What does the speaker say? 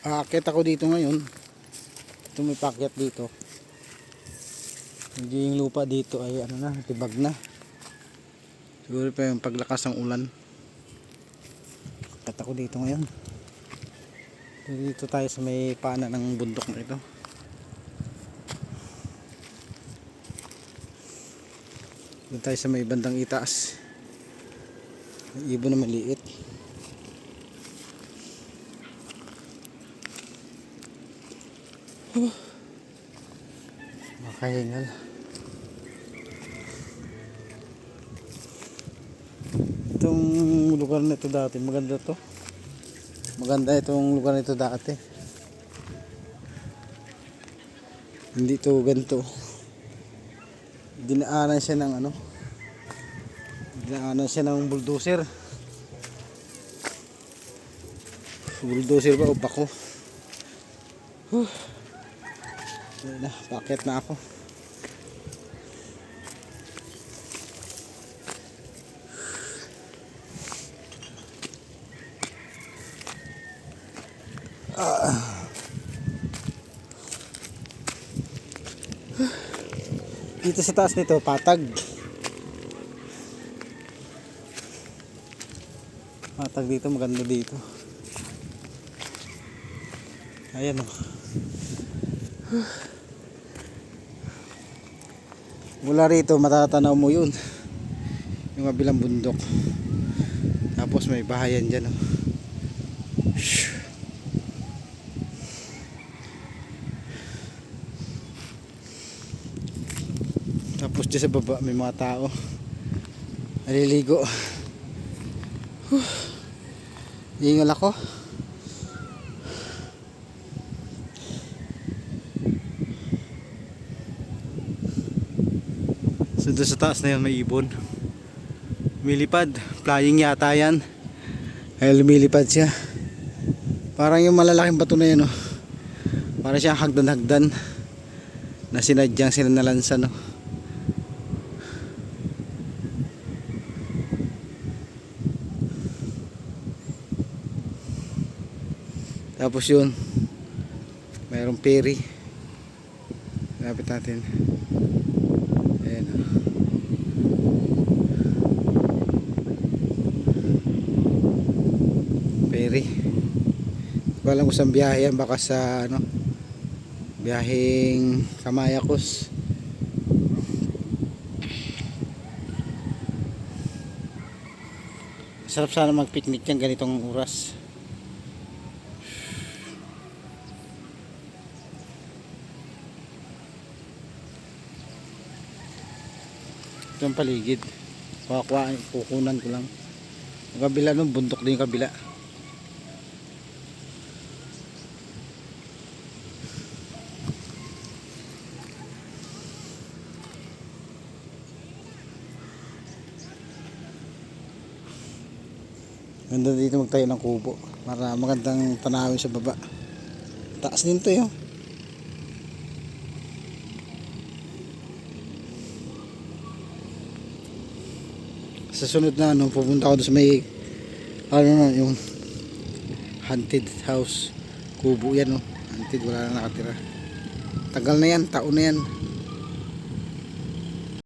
Aakyat ako dito ngayon. Ito may pakyat dito. Hindi yung lupa dito ay ano na, tibag na. Siguro pa yung paglakas ng ulan. Aakyat ako dito ngayon. Dito tayo sa may pana ng bundok na ito. Dito tayo sa may bandang itaas. May ibon na maliit. Makahingal. Itong lugar na ito dati, maganda to. Maganda itong lugar na ito dati. Hindi to ganito. Dinaanan siya ng ano? Dinaanan siya ng bulldozer. Bulldozer ba o bako? Ayun na, paakyat na ako. Dito sa taas nito, patag. Patag dito, maganda dito. Ayan o. Mula rito matatanaw mo yun, yung kabilang bundok. Tapos may bahayan dyan o. Tapos dyan sa baba may mga tao naliligo. Iingal ako. So doon sa taas na yan may ibon. Lumilipad. Flying yata yan. Ay lumilipad siya. Parang yung malalaking bato na yan oh. Parang siyang hagdan-hagdan na sinadyang sila nalansan oh. Tapos yun, mayroong ferry. Lapit natin. Ayan o. Ferry. Hindi ko alam kung saan biyahe yan. Baka sa ano, biyaheng Kamayakos. Sarap sana mag-picnic yan ganitong oras. Yung paligid kukunan ko lang yung kabila nun, bundok din yung kabila. Ganda dito magtayo ng kubo para magandang tanawin sa baba. Taas din to yun. Sa sunod na ano, pupunta ako doon sa may ano na, yung haunted house. Kubo yan oh. Haunted, wala na nakatira. Tagal na yan, taon na yan.